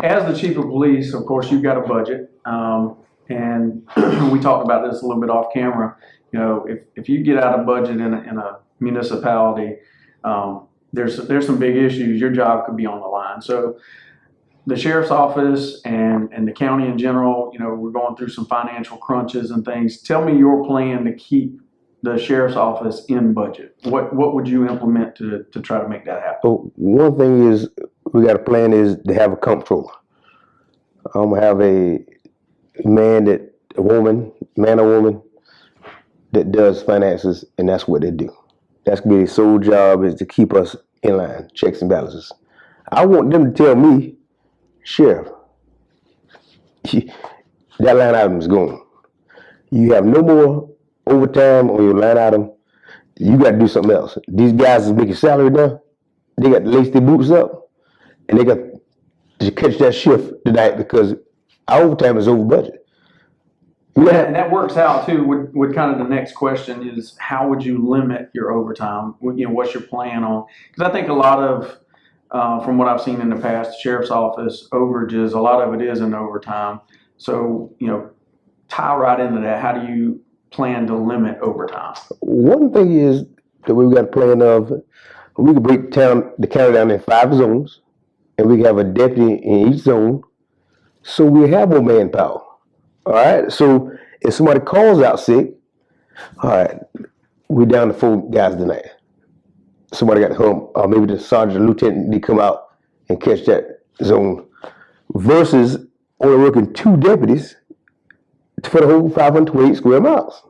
as the chief of police, of course, you've got a budget, and we talked about this a little bit off camera. You know, if you get out of budget in a municipality, there's some big issues. Your job could be on the line. So the sheriff's office and the county in general, you know, we're going through some financial crunches and things. Tell me your plan to keep the sheriff's office in budget. What would you implement to try to make that happen? So one thing is we got a plan is to have a comptroller. I'm gonna have a man or woman that does finances, and that's what they do. That's gonna be their sole job, is to keep us in line, checks and balances. I want them to tell me, Sheriff, that line item is gone. You have no more overtime on your line item. You got to do something else. These guys is making salary now. They got to lace their boots up, and they got to catch that shift tonight because our overtime is over budget. Yeah, and that works out too with kind of the next question is, how would you limit your overtime? You know, what's your plan on? Because I think a lot of, from what I've seen in the past, the sheriff's office overages, a lot of it is in overtime. So, you know, tie right into that. How do you plan to limit overtime? One thing is that we've got a plan of, we can break the county down in 5 zones, and we can have a deputy in each zone, so we have more manpower. All right, so if somebody calls out sick, all right, we're down to 4 guys tonight. Somebody got home, or maybe the sergeant or lieutenant need to come out and catch that zone, versus only working 2 deputies for the whole 528 square miles.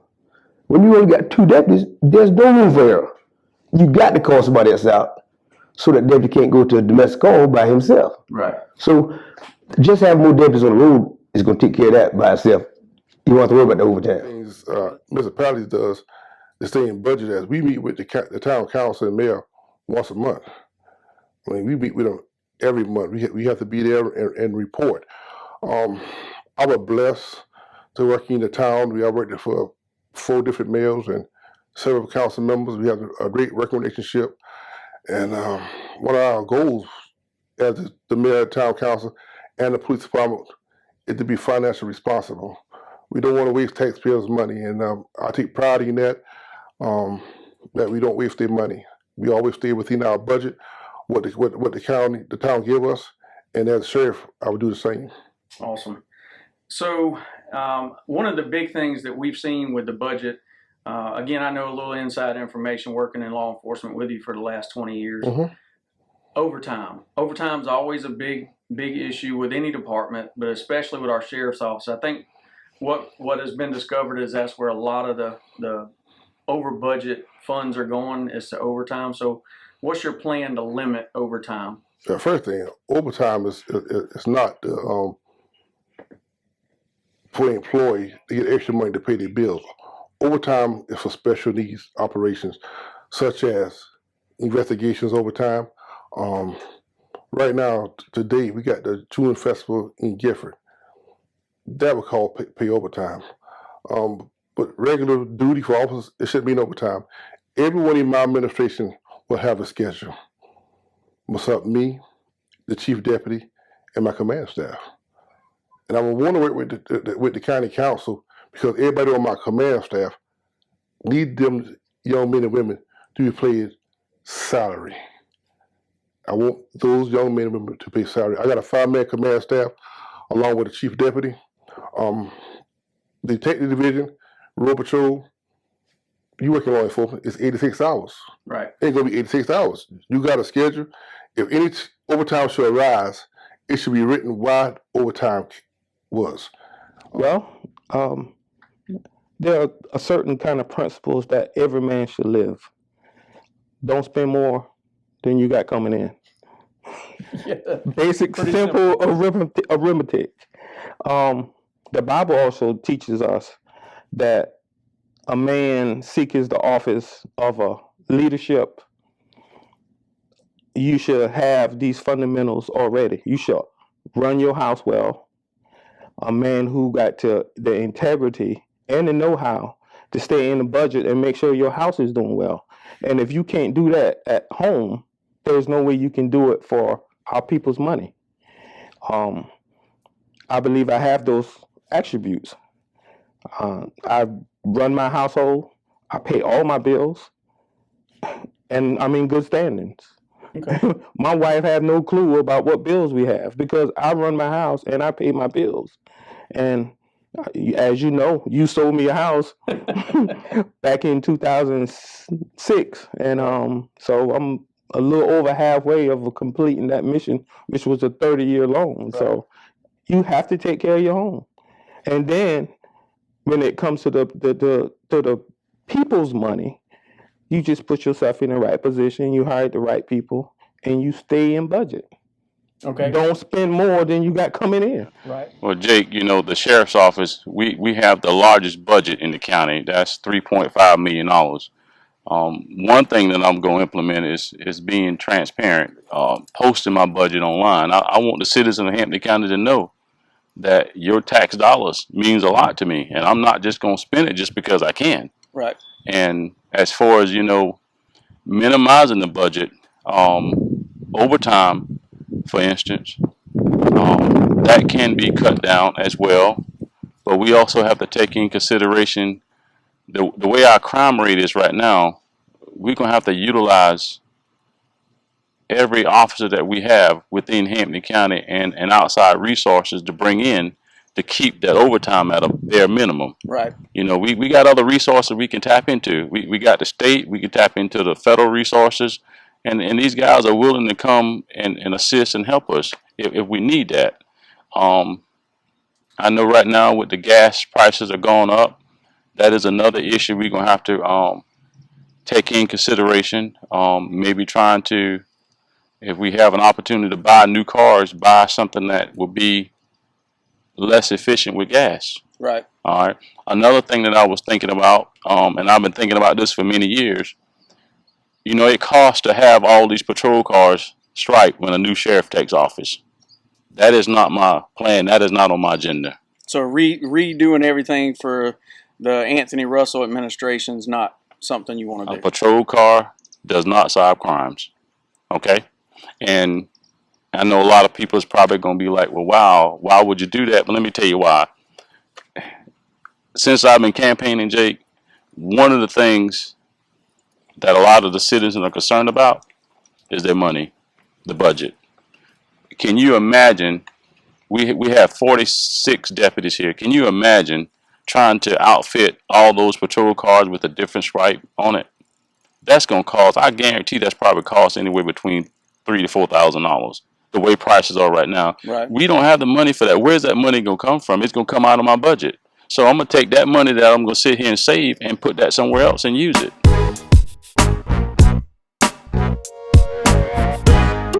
When you only got 2 deputies, there's no room for error. You got to call somebody else out so that deputy can't go to a domestic call by himself. Right. So just having more deputies on the road is going to take care of that by itself. You don't have to worry about the overtime. Things municipalities does to stay in budget, as we meet with the town council and mayor once a month. I mean, we meet with them every month. We have to be there and report. I was blessed to work in the town. We are working for 4 different mayors and several council members. We have a great working relationship. And one of our goals as the mayor, town council, and the police department is to be financially responsible. We don't want to waste taxpayers' money, and I take pride in that, that we don't waste their money. We always stay within our budget, what the town give us, and as sheriff, I would do the same. Awesome. So one of the big things that we've seen with the budget, again, I know a little inside information working in law enforcement with you for the last 20 years. Mm-hmm. Overtime. Overtime is always a big issue with any department, but especially with our sheriff's office. I think what has been discovered is that's where a lot of the over budget funds are going, is to overtime. So what's your plan to limit overtime? The first thing, overtime is not for the employee to get extra money to pay their bills. Overtime is for special needs operations, such as investigations overtime. Right now, today, we got the June Festival in Gifford. That would call pay overtime. But regular duty for officers, it shouldn't be no overtime. Everyone in my administration will have a schedule. What's up, me, the chief deputy, and my command staff. And I would want to work with the county council, because everybody on my command staff need them young men and women to be paid salary. I want those young men and women to pay salary. I got a 5-man command staff along with the chief deputy. The detective division, road patrol, you work in law enforcement, it's 86 hours. Right. It ain't gonna be 86 hours. You got a schedule. If any overtime should arise, it should be written why overtime was. Well, there are a certain kind of principles that every man should live. Don't spend more than you got coming in. Yeah. Basic, simple arithmetic. The Bible also teaches us that a man seeks the office of a leadership. You should have these fundamentals already. You should run your house well. A man who got the integrity and the know-how to stay in the budget and make sure your house is doing well. And if you can't do that at home, there's no way you can do it for our people's money. I believe I have those attributes. I run my household. I pay all my bills, and I'm in good standings. Okay. My wife has no clue about what bills we have because I run my house and I pay my bills. And as you know, you sold me a house back in 2006, and so I'm a little over halfway of completing that mission, which was a 30-year loan. Right. So you have to take care of your home, and then when it comes to the people's money, you just put yourself in the right position. You hire the right people, and you stay in budget. Okay. Don't spend more than you got coming in. Right. Well, Jake, you know, the sheriff's office, we have the largest budget in the county. That's $3.5 million. One thing that I'm going to implement is being transparent, posting my budget online. I want the citizens of Hampton County to know that your tax dollars means a lot to me, and I'm not just going to spend it just because I can. Right. And as far as, you know, minimizing the budget, overtime, for instance, that can be cut down as well. But we also have to take in consideration the way our crime rate is right now. We're going to have to utilize every officer that we have within Hampton County and outside resources to bring in to keep that overtime at a bare minimum. Right. You know, we got other resources we can tap into. We got the state, we can tap into the federal resources, and these guys are willing to come and assist and help us if we need that. I know right now with the gas prices are going up, that is another issue we're going to have to take in consideration. Maybe trying to, if we have an opportunity to buy new cars, buy something that will be less efficient with gas. Right. All right. Another thing that I was thinking about, and I've been thinking about this for many years, you know, it costs to have all these patrol cars striped when a new sheriff takes office. That is not my plan. That is not on my agenda. So redoing everything for the Anthony Russell administration is not something you want to A do. patrol car does not solve crimes. Okay? And I know a lot of people is probably going to be like, well, wow, why would you do that? But let me tell you why. Since I've been campaigning, Jake, one of the things that a lot of the citizens are concerned about is their money, the budget. Can you imagine, we have 46 deputies here. Can you imagine trying to outfit all those patrol cars with a different stripe on it? That's going to cost, I guarantee that's probably cost anywhere between $3,000 to $4,000. The way prices are right now. Right. We don't have the money for that. Where's that money going to come from? It's going to come out of my budget. So I'm going to take that money that I'm going to sit here and save and put that somewhere else and use it.